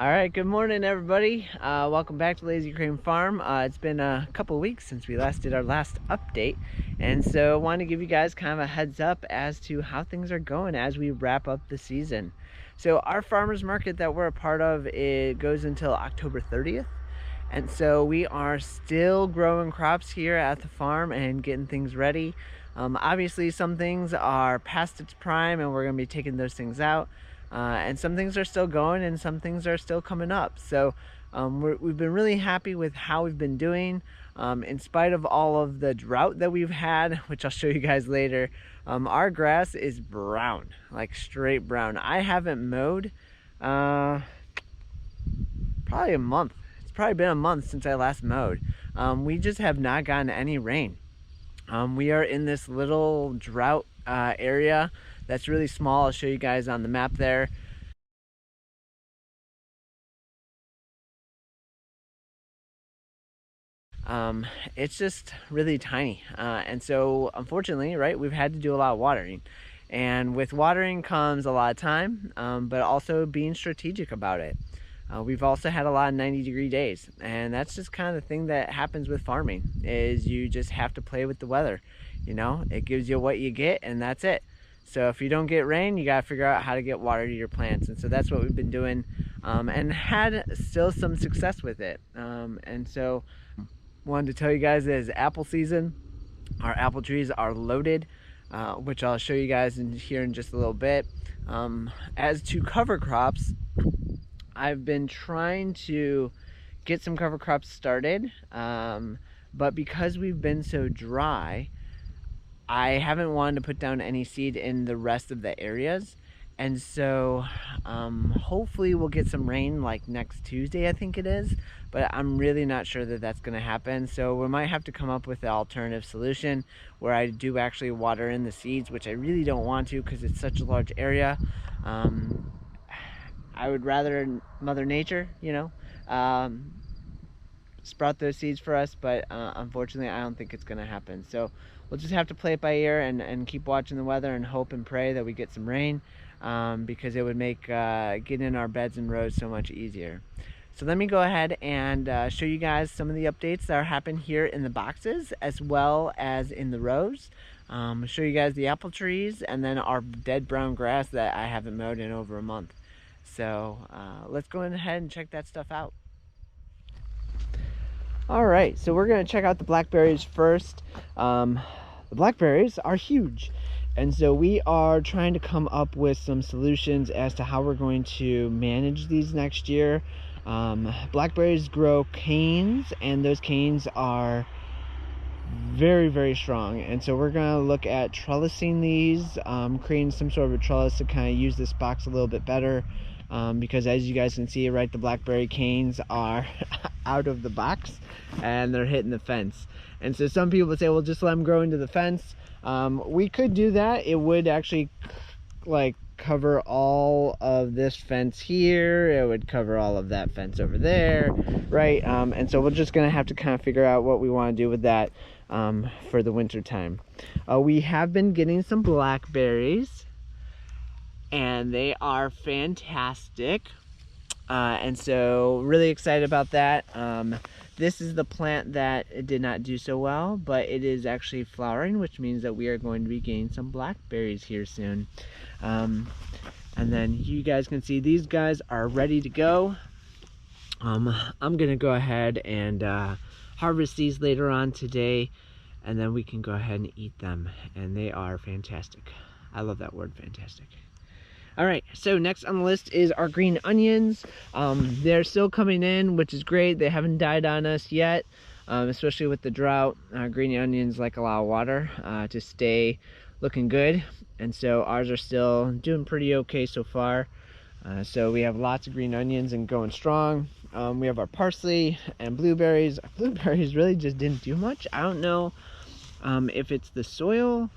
All right, good morning, everybody. Welcome back to Lazy Crane Farm. It's been a couple weeks since we last did our last update, and so I want to give you guys kind of a heads up as to how things are going as we wrap up the season. So our farmers market that we're a part of, it goes until October 30th, and so we are still growing crops here at the farm and getting things ready. Obviously, some things are past its prime, and we're going to be taking those things out. And some things are still going and some things are still coming up. So we've been really happy with how we've been doing. In spite of all of the drought that we've had, which I'll show you guys later, our grass is brown, like straight brown. I haven't mowed probably a month. It's probably been a month since I last mowed. We just have not gotten any rain. We are in this little drought area that's really small. I'll show you guys on the map there. It's just really tiny. And so unfortunately, right, we've had to do a lot of watering. And with watering comes a lot of time, but also being strategic about it. We've also had a lot of 90-degree days, and that's just kind of the thing that happens with farming, is you just have to play with the weather. You know, it gives you what you get, and that's it. So if you don't get rain, you got to figure out how to get water to your plants. And so that's what we've been doing, and had still some success with it. And so wanted to tell you guys that it's apple season. Our apple trees are loaded, which I'll show you guys here in just a little bit. As to cover crops, I've been trying to get some cover crops started, but because we've been so dry, I haven't wanted to put down any seed in the rest of the areas. And so hopefully we'll get some rain like next Tuesday, I think it is, but I'm really not sure that that's going to happen. So we might have to come up with an alternative solution where I do actually water in the seeds, which I really don't want to because it's such a large area. I would rather Mother Nature, sprout those seeds for us, but unfortunately I don't think it's going to happen. So we'll just have to play it by ear and keep watching the weather and hope and pray that we get some rain, because it would make getting in our beds and rows so much easier. So let me go ahead and show you guys some of the updates that are happening here in the boxes as well as in the rows. Show you guys the apple trees and then our dead brown grass that I haven't mowed in over a month. So let's go ahead and check that stuff out. All right, so we're gonna check out the blackberries first. The blackberries are huge, and so we are trying to come up with some solutions as to how we're going to manage these next year. Blackberries grow canes, and those canes are very, very strong, and so we're gonna look at trellising these, creating some sort of a trellis to kind of use this box a little bit better. Because as you guys can see, right, the blackberry canes are out of the box and they're hitting the fence. And so some people would say, well, just let them grow into the fence. We could do that. It would actually like cover all of this fence here. It would cover all of that fence over there, right? And so we're just gonna have to kind of figure out what we want to do with that for the winter time. We have been getting some blackberries, and they are fantastic, and so really excited about that. This is the plant that did not do so well, but it is actually flowering, which means that we are going to be getting some blackberries here soon. And then you guys can see these guys are ready to go. I'm gonna go ahead and harvest these later on today, and then we can go ahead and eat them, and they are fantastic. I love that word, fantastic. All right, so next on the list is our green onions. They're still coming in, which is great. They haven't died on us yet, especially with the drought. Green onions like a lot of water to stay looking good. And so ours are still doing pretty okay so far. So we have lots of green onions and going strong. We have our parsley and blueberries. Our blueberries really just didn't do much. I don't know if it's the soil.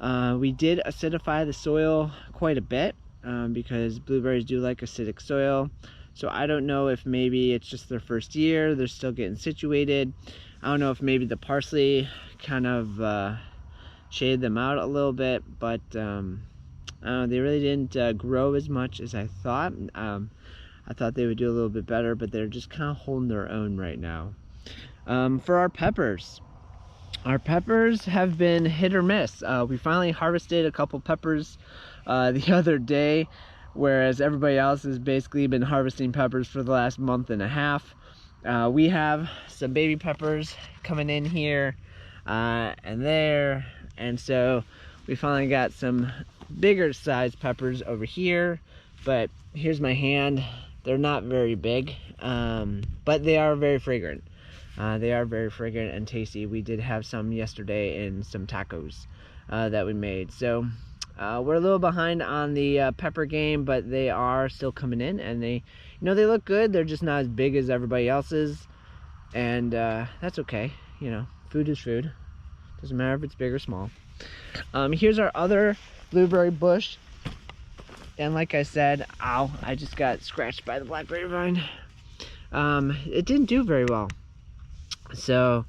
We did acidify the soil quite a bit. Because blueberries do like acidic soil. So I don't know if maybe it's just their first year, they're still getting situated. I don't know if maybe the parsley kind of shaded them out a little bit, but they really didn't grow as much as I thought. I thought they would do a little bit better, but they're just kind of holding their own right now. For our peppers have been hit or miss. We finally harvested a couple peppers the other day, whereas everybody else has basically been harvesting peppers for the last month and a half. We have some baby peppers coming in here and there, and so we finally got some bigger sized peppers over here. But here's my hand. They're not very big, but they are very fragrant. They are very fragrant and tasty. We did have some yesterday in some tacos that we made. So we're a little behind on the pepper game, but they are still coming in, and they look good. They're just not as big as everybody else's, and that's okay. Food is food. Doesn't matter if it's big or small. Here's our other blueberry bush, and like I said, I just got scratched by the blackberry vine. It didn't do very well. So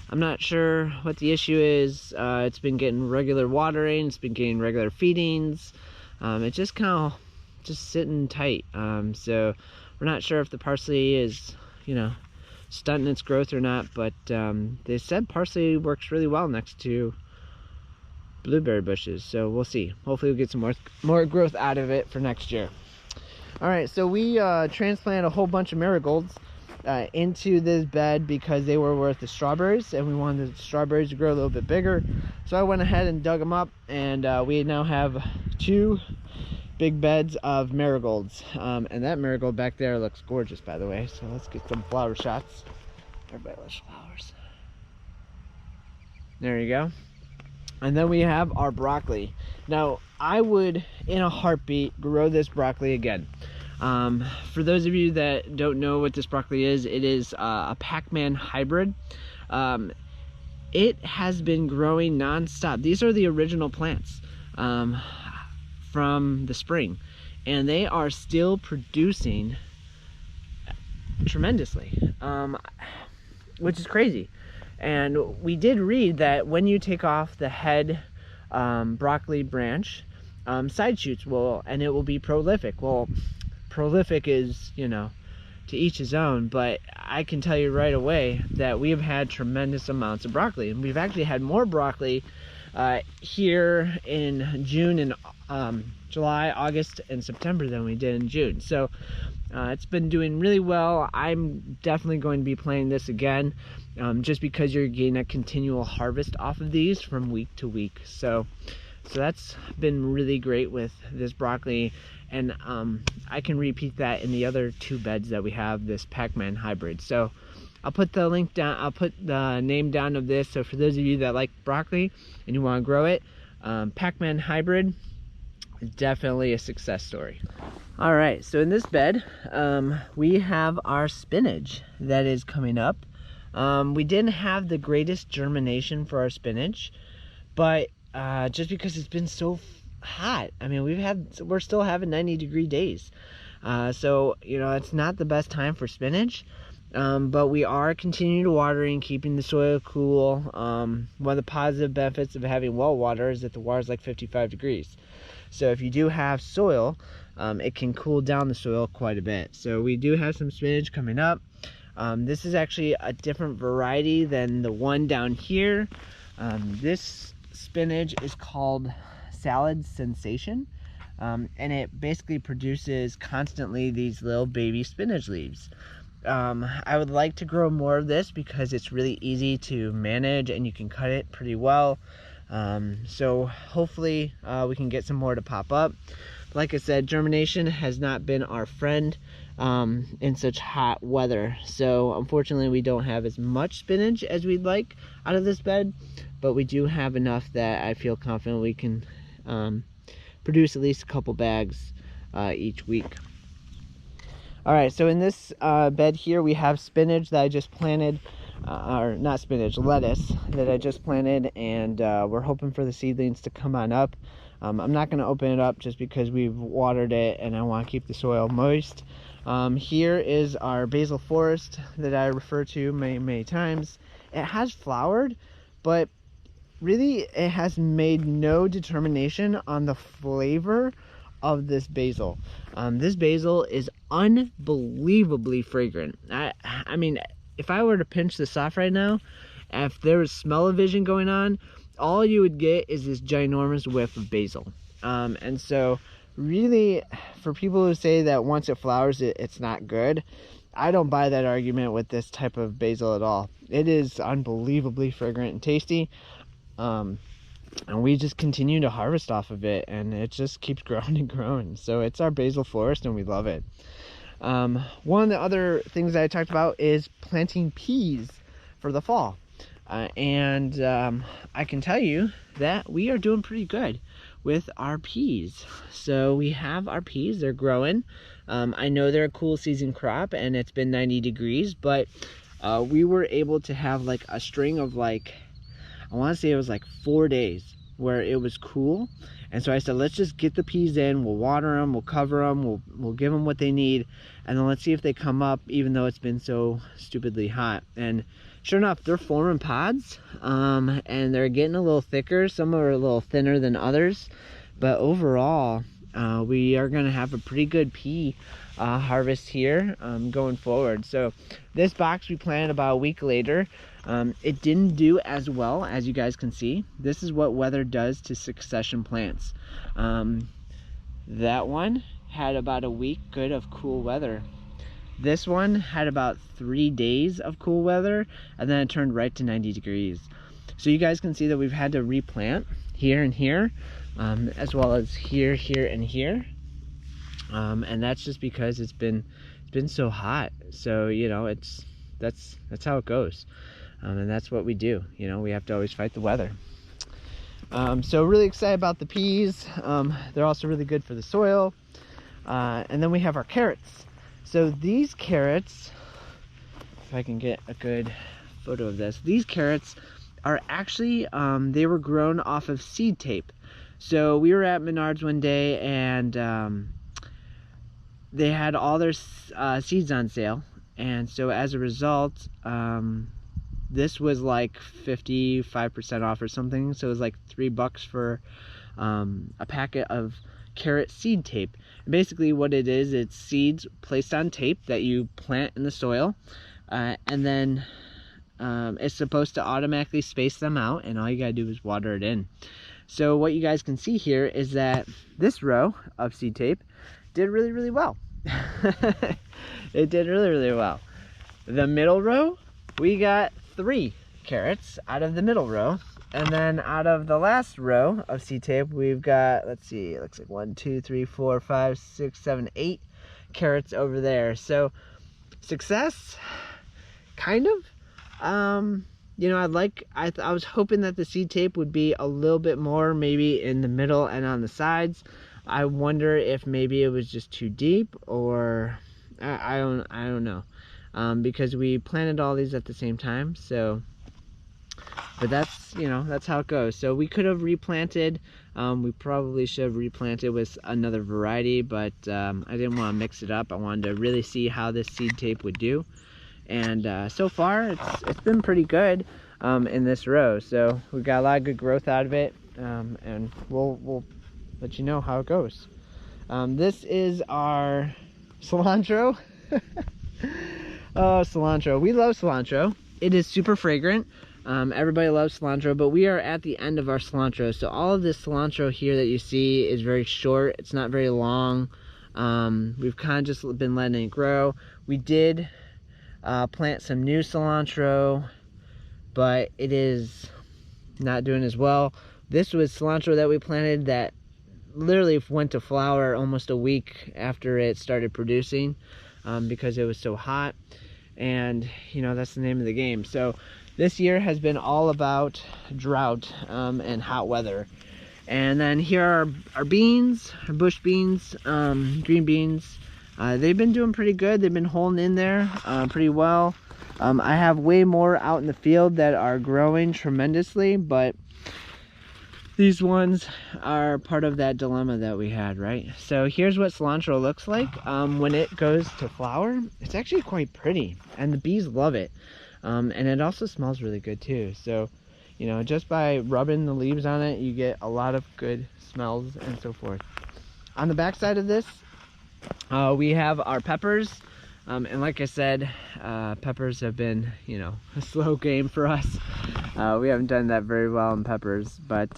I'm not sure what the issue is. It's been getting regular watering, it's been getting regular feedings. It's just kind of just sitting tight. So we're not sure if the parsley is, stunting its growth or not, but they said parsley works really well next to blueberry bushes. So we'll see. Hopefully we'll get some more growth out of it for next year. All right, so we transplanted a whole bunch of marigolds into this bed because they were worth the strawberries, and we wanted the strawberries to grow a little bit bigger. So I went ahead and dug them up, and we now have 2 big beds of marigolds. And that marigold back there looks gorgeous, by the way. So let's get some flower shots. Everybody loves flowers. There you go. And then we have our broccoli. Now, I would, in a heartbeat, grow this broccoli again. For those of you that don't know what this broccoli is, it is a Pac-Man hybrid. It has been growing non-stop. These are the original plants from the spring, and they are still producing tremendously, which is crazy. And we did read that when you take off the head broccoli branch, side shoots and it will be prolific. Well, prolific is, to each his own, but I can tell you right away that we have had tremendous amounts of broccoli, and we've actually had more broccoli here in June and July, August, and September than we did in June. So it's been doing really well. I'm definitely going to be planting this again, just because you're getting a continual harvest off of these from week to week. So that's been really great with this broccoli, and I can repeat that in the other 2 beds that we have, this Pac-Man hybrid. So I'll put the link down, I'll put the name down of this. So for those of you that like broccoli and you want to grow it, Pac-Man hybrid is definitely a success story. All right, so in this bed, we have our spinach that is coming up. We didn't have the greatest germination for our spinach, but just because it's been so hot. I mean, we're still having 90-degree days. So, it's not the best time for spinach, but we are continuing to watering, keeping the soil cool. One of the positive benefits of having well water is that the water is like 55 degrees. So if you do have soil, it can cool down the soil quite a bit. So we do have some spinach coming up. This is actually a different variety than the one down here. This spinach is called Salad Sensation, and it basically produces constantly these little baby spinach leaves. I would like to grow more of this because it's really easy to manage and you can cut it pretty well. So hopefully we can get some more to pop up. Like I said, germination has not been our friend in such hot weather. So unfortunately we don't have as much spinach as we'd like out of this bed, but we do have enough that I feel confident we can produce at least a couple bags each week. All right, so in this bed here we have spinach that I just planted, or not spinach, lettuce that I just planted, and we're hoping for the seedlings to come on up. I'm not going to open it up just because we've watered it and I want to keep the soil moist. Here is our basil forest that I refer to many times. It has flowered, but really it has made no determination on the flavor of this basil. This basil is unbelievably fragrant. I mean, if I were to pinch this off right now, if there was smell-o-vision going on, all you would get is this ginormous whiff of basil. And so really, for people who say that once it flowers, it's not good, I don't buy that argument with this type of basil at all. It is unbelievably fragrant and tasty. And we just continue to harvest off of it, and it just keeps growing and growing. So it's our basil forest, and we love it. One of the other things that I talked about is planting peas for the fall. And I can tell you that we are doing pretty good with our peas. So we have our peas, they're growing. I know they're a cool season crop and it's been 90 degrees, but we were able to have like a string of like, I want to say it was like 4 days where it was cool. And so I said, let's just get the peas in, we'll water them, we'll cover them, we'll give them what they need, and then let's see if they come up, even though it's been so stupidly hot. And sure enough, they're forming pods, and they're getting a little thicker. Some are a little thinner than others, but overall, we are gonna have a pretty good pea harvest here going forward. So this box we planted about a week later. It didn't do as well, as you guys can see. This is what weather does to succession plants. That one had about a week good of cool weather. This one had about 3 days of cool weather, and then it turned right to 90 degrees. So you guys can see that we've had to replant here and here, as well as here, here, and here. And that's just because it's been so hot. So, you know, that's how it goes. And that's what we do. You know, we have to always fight the weather. So really excited about the peas. They're also really good for the soil. And then we have our carrots. So these carrots, if I can get a good photo of this, these carrots are actually, they were grown off of seed tape. So we were at Menards one day, and they had all their seeds on sale. And so as a result, this was like 55% off or something. So it was like $3 for a packet of carrot seed tape. And basically what it is, it's seeds placed on tape that you plant in the soil, and then it's supposed to automatically space them out, and all you gotta do is water it in. So what you guys can see here is that this row of seed tape did really, really well. It did really, really well. The middle row, we got 3 carrots out of the middle row, and then out of the last row of seed tape, we've got, let's see, it looks like 1, 2, 3, 4, 5, 6, 7, 8 carrots over there. So success, kind of. You know, I was hoping that the seed tape would be a little bit more maybe in the middle and on the sides. I wonder if maybe it was just too deep, or I don't know. Because we planted all these at the same time, so, but that's, you know, that's how it goes. So we could have replanted, we probably should have replanted with another variety, but I didn't want to mix it up. I wanted to really see how this seed tape would do, and so far it's been pretty good in this row. So we've got a lot of good growth out of it, and we'll let you know how it goes. This is our cilantro. Oh, cilantro. We love cilantro. It is super fragrant. Everybody loves cilantro, but we are at the end of our cilantro. So all of this cilantro here that you see is very short. It's not very long. We've kind of just been letting it grow. We did plant some new cilantro, but it is not doing as well. This was cilantro that we planted that literally went to flower almost a week after it started producing, because it was so hot. And you know, that's the name of the game. So this year has been all about drought and hot weather. And then here are our beans, our bush beans, green beans. They've been doing pretty good. They've been holding in there pretty well. I have way more out in the field that are growing tremendously, but these ones are part of that dilemma that we had, right? So here's what cilantro looks like when it goes to flower. It's actually quite pretty, and the bees love it. And it also smells really good too. So, you know, just by rubbing the leaves on it, you get a lot of good smells and so forth. On the back side of this, we have our peppers. And like I said, peppers have been, you know, a slow game for us. We haven't done that very well in peppers, but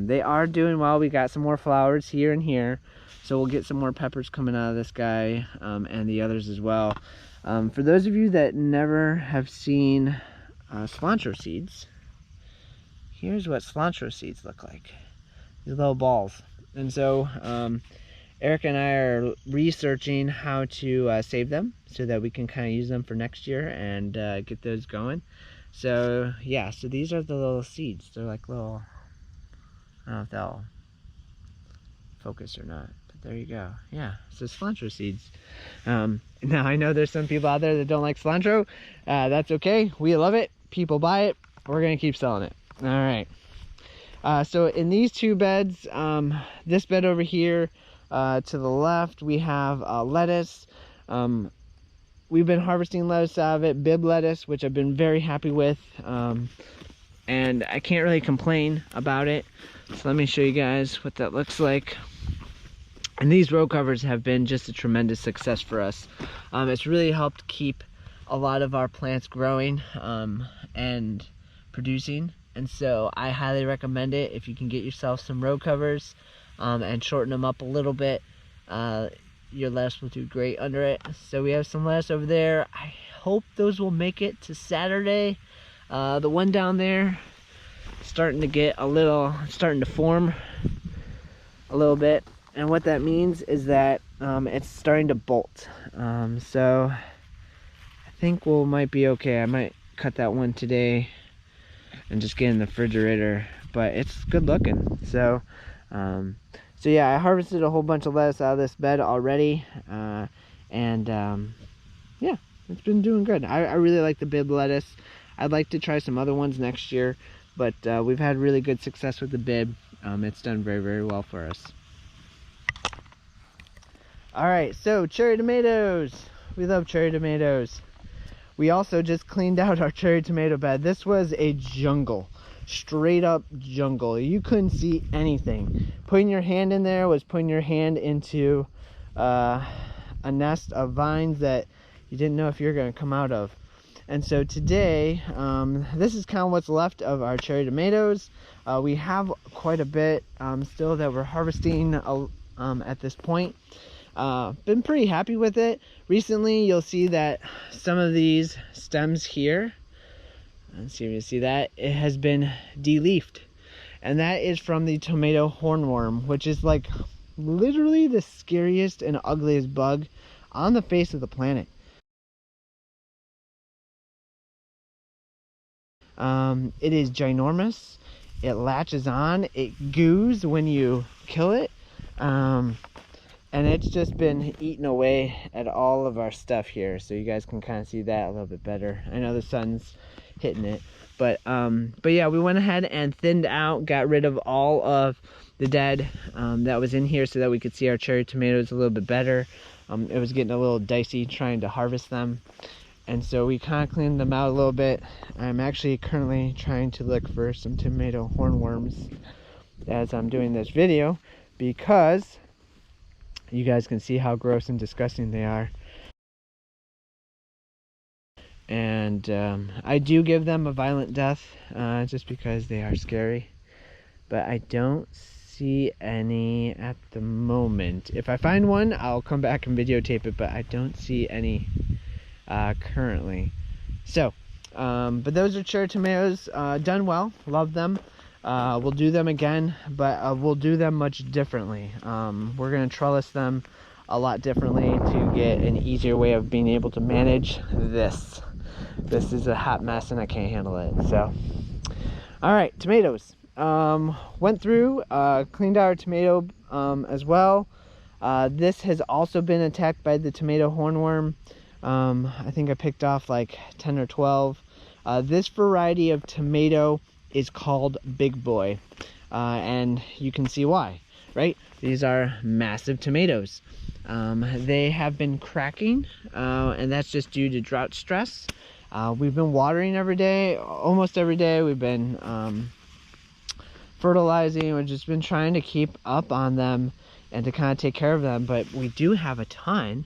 they are doing well. We got some more flowers here and here, so we'll get some more peppers coming out of this guy, and the others as well. For those of you that never have seen cilantro seeds, here's what cilantro seeds look like. These little balls. And so Eric and I are researching how to save them so that we can kind of use them for next year and get those going. So yeah, so these are the little seeds. They're like little, I don't know if they'll focus or not, but there you go. Yeah, so cilantro seeds. Now I know there's some people out there that don't like cilantro. That's okay, we love it. People buy it, we're gonna keep selling it. All right. So in these two beds, this bed over here, to the left, we have lettuce. We've been harvesting lettuce out of it, bib lettuce, which I've been very happy with. And I can't really complain about it. So let me show you guys what that looks like. And these row covers have been just a tremendous success for us. It's really helped keep a lot of our plants growing and producing. And so I highly recommend it. If you can get yourself some row covers and shorten them up a little bit, your lettuce will do great under it. So we have some lettuce over there. I hope those will make it to Saturday. The one down there starting to get a little, starting to form a little bit, and what that means is that it's starting to bolt. So I think we might be okay. I might cut that one today and just get in the refrigerator, but it's good looking. So so yeah, I harvested a whole bunch of lettuce out of this bed already, and yeah, it's been doing good. I really like the bib lettuce. I'd like to try some other ones next year, but we've had really good success with the bib. It's done very, very well for us. All right, so cherry tomatoes. We love cherry tomatoes. We also just cleaned out our cherry tomato bed. This was a jungle, straight up jungle. You couldn't see anything. Putting your hand in there was putting your hand into a nest of vines that you didn't know if you were going to come out of. And so today, this is kind of what's left of our cherry tomatoes. We have quite a bit still that we're harvesting at this point. Been pretty happy with it. Recently, you'll see that some of these stems here, let's see if you see that, it has been de-leafed. And that is from the tomato hornworm, which is like literally the scariest and ugliest bug on the face of the planet. It is ginormous. It latches on. It goos when you kill it. And it's just been eating away at all of our stuff here. So you guys can kind of see that a little bit better. I know the sun's hitting it. But yeah, we went ahead and thinned out, got rid of all of the dead that was in here so that we could see our cherry tomatoes a little bit better. It was getting a little dicey trying to harvest them. And so we kind of cleaned them out a little bit. I'm actually currently trying to look for some tomato hornworms as I'm doing this video, because you guys can see how gross and disgusting they are. And I do give them a violent death just because they are scary. But I don't see any at the moment. If I find one, I'll come back and videotape it, but I don't see any currently. So, but those are cherry tomatoes, done well, love them. We'll do them again, but we'll do them much differently. We're going to trellis them a lot differently to get an easier way of being able to manage this. This is a hot mess and I can't handle it. So, all right, tomatoes. Went through, cleaned out our tomato as well. This has also been attacked by the tomato hornworm. I think I picked off like 10 or 12. This variety of tomato is called Big Boy, and you can see why, right? These are massive tomatoes. They have been cracking, and that's just due to drought stress. We've been watering every day, almost every day. We've been fertilizing. We've just been trying to keep up on them, and to kind of take care of them. But we do have a ton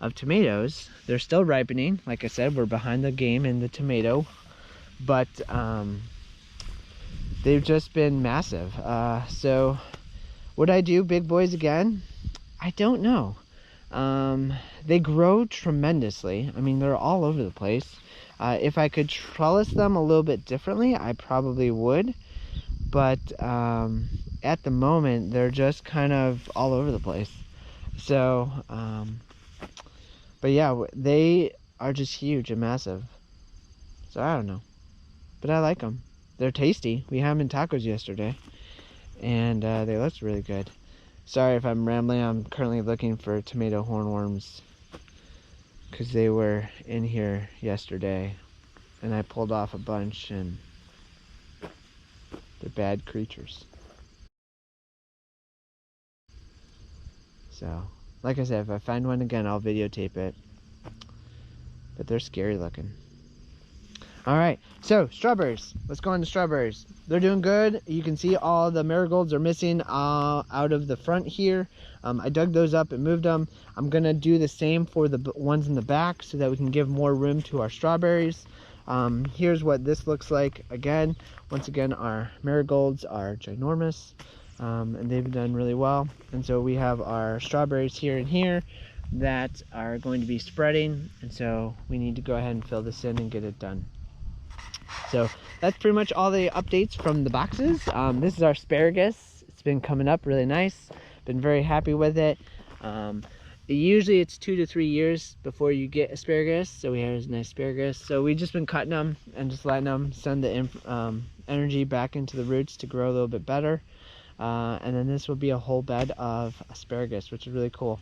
of tomatoes. They're still ripening. Like I said, we're behind the game in the tomato, but they've just been massive. So would I do big boys again? I don't know. They grow tremendously. I mean, they're all over the place. If I could trellis them a little bit differently, I probably would. But at the moment, they're just kind of all over the place. So, but yeah, they are just huge and massive. So I don't know. But I like them. They're tasty. We had them in tacos yesterday. And they looked really good. Sorry if I'm rambling. I'm currently looking for tomato hornworms because they were in here yesterday. And I pulled off a bunch, and they're bad creatures. So, like I said, if I find one again, I'll videotape it. But they're scary looking. Alright, so strawberries. Let's go on to strawberries. They're doing good. You can see all the marigolds are missing out of the front here. I dug those up and moved them. I'm going to do the same for the ones in the back so that we can give more room to our strawberries. Here's what this looks like. Again, once again, our marigolds are ginormous, and they've done really well. And so we have our strawberries here and here that are going to be spreading, and so we need to go ahead and fill this in and get it done. So that's pretty much all the updates from the boxes. This is our asparagus. It's been coming up really nice. Been very happy with it. Usually it's 2 to 3 years before you get asparagus. So we have nice asparagus. So we've just been cutting them and just letting them send the energy back into the roots to grow a little bit better. And then this will be a whole bed of asparagus, which is really cool.